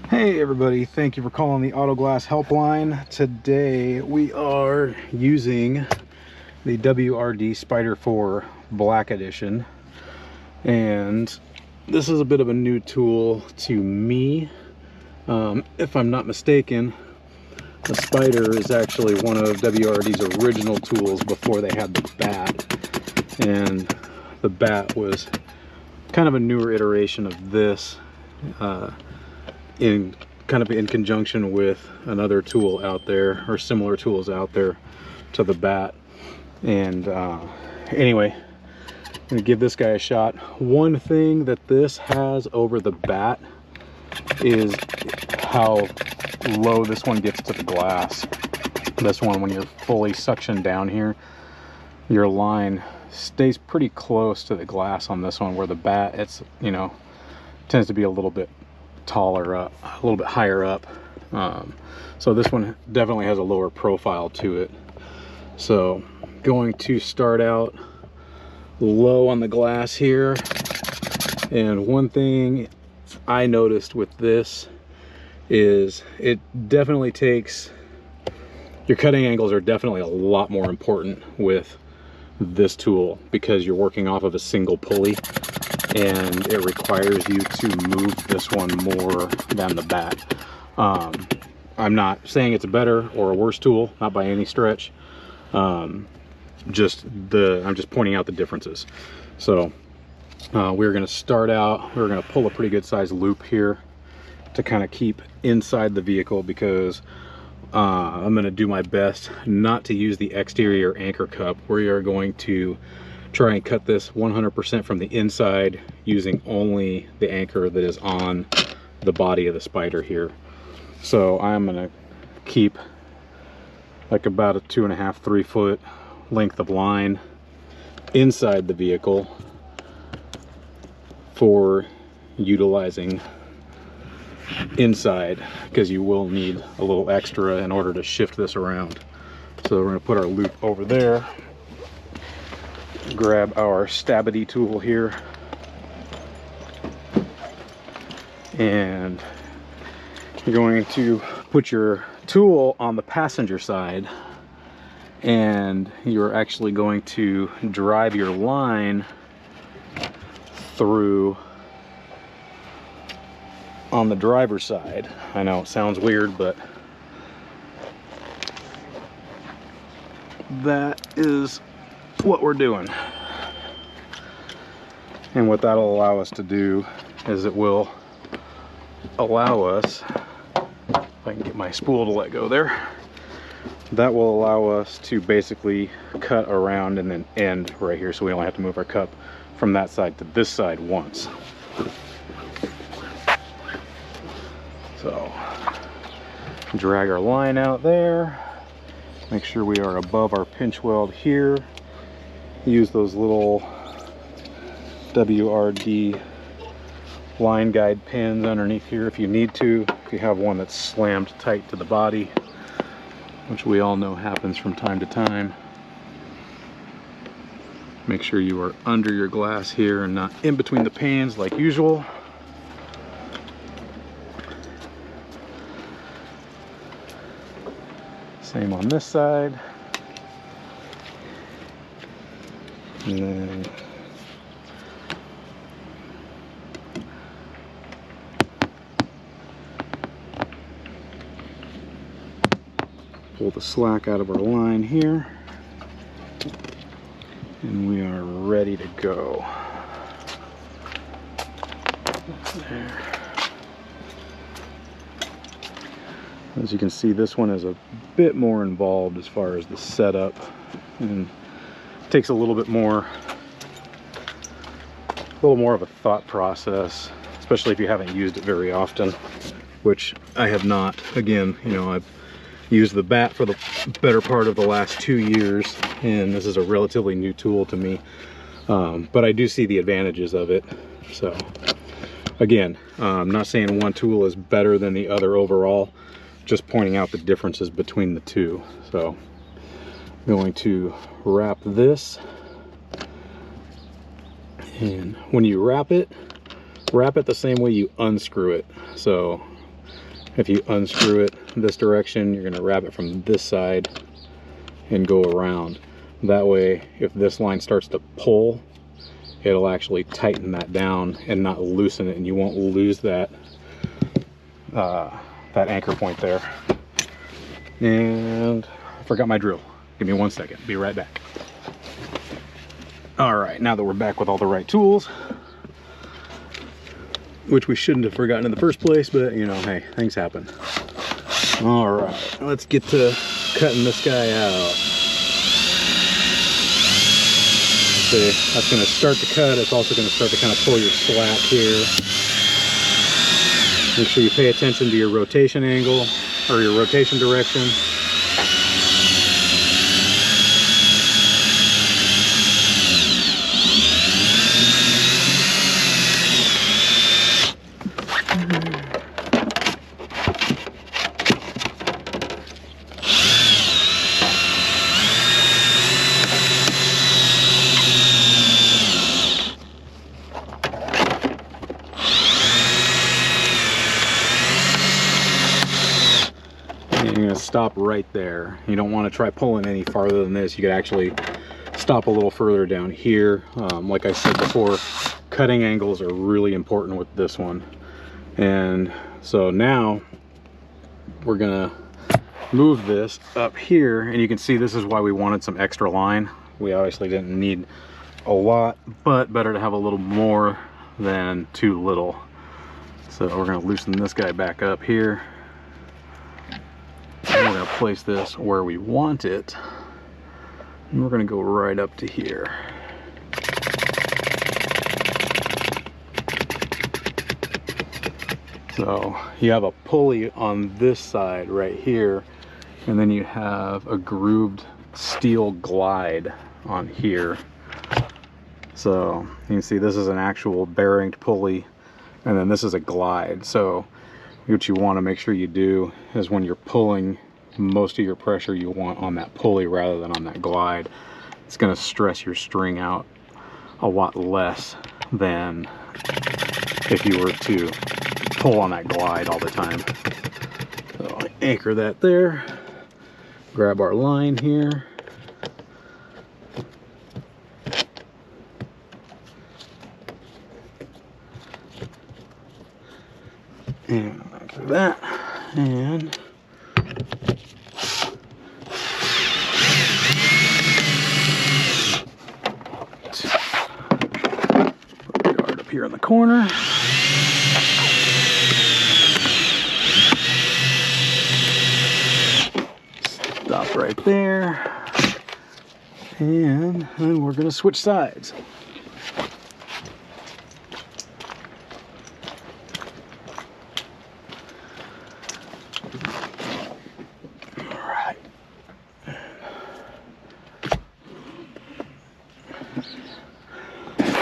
Hey everybody, thank you for calling the Auto Glass Helpline. Today we are using the WRD Spider4 Black Edition, and this is a bit of a new tool to me. If I'm not mistaken, the Spider is actually one of WRD's original tools before they had the Bat, and the Bat was kind of a newer iteration of this, in conjunction with another tool out there, or similar tools out there to the Bat. And anyway, I'm gonna give this guy a shot. One thing that this has over the Bat is how low this one gets to the glass. This one, when you're fully suctioned down here, your line stays pretty close to the glass on this one, where the Bat, it's, you know, tends to be a little bit taller up, a little bit higher up. So this one definitely has a lower profile to it. So going to start out low on the glass here. And one thing I noticed with this is it definitely takes, your cutting angles are definitely a lot more important with this tool, because you're working off of a single pulley, and it requires you to move this one more than the Bat. I'm not saying it's a better or a worse tool, not by any stretch. I'm just pointing out the differences. So we're going to start out, we're going to pull a pretty good sized loop here to kind of keep inside the vehicle, because I'm going to do my best not to use the exterior anchor cup. We are going to try and cut this 100% from the inside, using only the anchor that is on the body of the Spider here. So I'm gonna keep like about a 2.5 to 3 foot length of line inside the vehicle for utilizing inside, because you will need a little extra in order to shift this around. So we're going to put our loop over there, grab our stabity tool here, and you're going to put your tool on the passenger side, and you're actually going to drive your line through on the driver's side. I know it sounds weird, but that is what we're doing. And what that'll allow us to do is it will allow us, if I can get my spool to let go there, that will allow us to basically cut around and then end right here, so we only have to move our cup from that side to this side once. So drag our line out there, make sure we are above our pinch weld here. Use those little WRD line guide pins underneath here if you need to, if you have one that's slammed tight to the body, which we all know happens from time to time. Make sure you are under your glass here and not in between the panes like usual. Same on this side. And then pull the slack out of our line here, and we are ready to go. There. As you can see, this one is a bit more involved as far as the setup, and takes a little bit more, of a thought process, especially if you haven't used it very often, which I have not. Again, you know, I've used the Bat for the better part of the last 2 years, and this is a relatively new tool to me, but I do see the advantages of it. So again, I'm not saying one tool is better than the other overall, just pointing out the differences between the two. So I'm going to wrap this, and when you wrap it the same way you unscrew it. So If you unscrew it this direction, you're going to wrap it from this side and go around. That way, if this line starts to pull, it'll actually tighten that down and not loosen it, and you won't lose that that anchor point there. And I forgot my drill. Give me 1 second. Be right back. All right, now that we're back with all the right tools, which we shouldn't have forgotten in the first place, but you know, hey, things happen. All right, let's get to cutting this guy out. See, that's going to start the cut. It's also going to start to kind of pull your slack here. Make sure you pay attention to your rotation angle or your rotation direction. You're going to stop right there. You don't want to try pulling any farther than this. You could actually stop a little further down here. Like I said before, cutting angles are really important with this one. And so now we're going to move this up here, and you can see this is why we wanted some extra line. We obviously didn't need a lot, but better to have a little more than too little. So we're going to loosen this guy back up here. We're going to place this where we want it, and we're going to go right up to here. So you have a pulley on this side right here, and then you have a grooved steel glide on here. So you can see this is an actual bearinged pulley, and then this is a glide. So what you want to make sure you do is when you're pulling, most of your pressure you want on that pulley rather than on that glide. It's going to stress your string out a lot less than if you were to pull on that glide all the time. So I anchor that there, grab our line here, and anchor that, and put the guard up here in the corner. Stop right there, and then we're going to switch sides.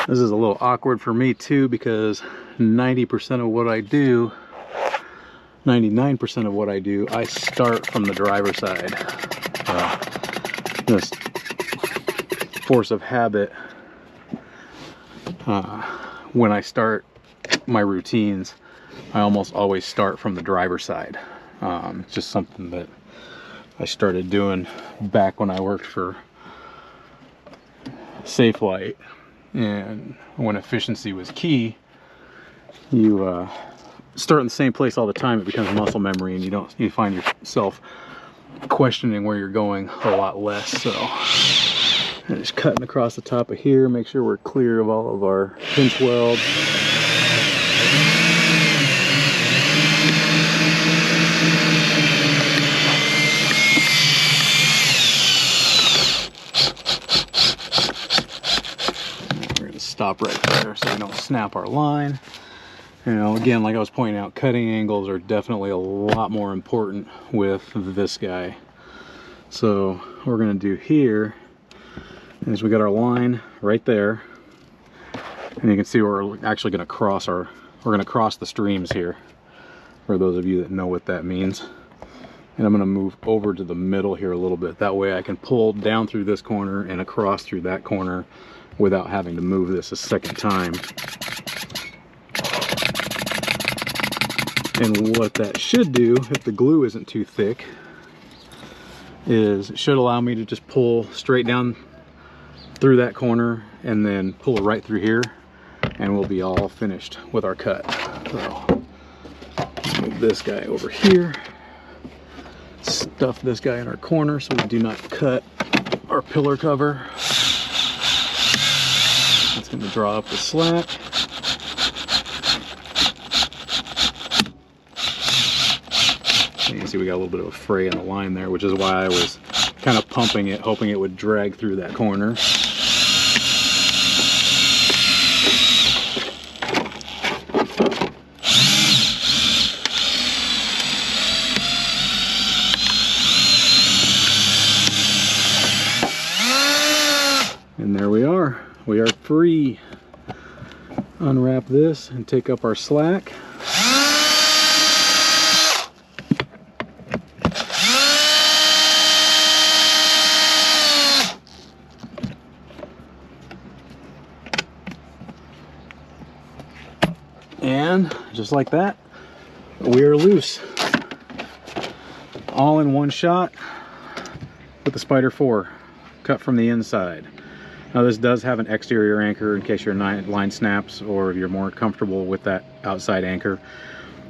This is a little awkward for me too, because 90% of what I do, 99% of what I do, I start from the driver's side. This force of habit, when I start my routines, I almost always start from the driver's side. It's just something that I started doing back when I worked for Safelite. And when efficiency was key, you start in the same place all the time. It becomes muscle memory, and you find yourself questioning where you're going a lot less. So I'm just cutting across the top of here, make sure we're clear of all of our pinch welds. Stop right there so we don't snap our line. You know, again, like I was pointing out, cutting angles are definitely a lot more important with this guy. So what we're going to do here is we got our line right there, and you can see we're actually going to cross the streams here, for those of you that know what that means. And I'm going to move over to the middle here a little bit. That way I can pull down through this corner and across through that corner without having to move this a second time. And what that should do, if the glue isn't too thick, is it should allow me to just pull straight down through that corner and then pull it right through here, and we'll be all finished with our cut. So let's move this guy over here, stuff this guy in our corner so we do not cut our pillar cover. That's going to draw up the slack. You can see we got a little bit of a fray in the line there, which is why I was kind of pumping it, hoping it would drag through that corner. And there we are. We are free. Unwrap this and take up our slack. And just like that, we are loose. All in one shot with the Spider4, cut from the inside. Now this does have an exterior anchor in case your line snaps or if you're more comfortable with that outside anchor.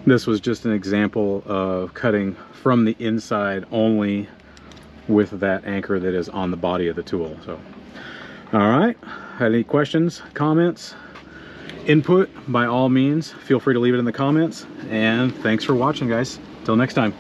This was just an example of cutting from the inside only with that anchor that is on the body of the tool. So, all right, had any questions, comments, input, by all means, feel free to leave it in the comments. And thanks for watching, guys. Till next time.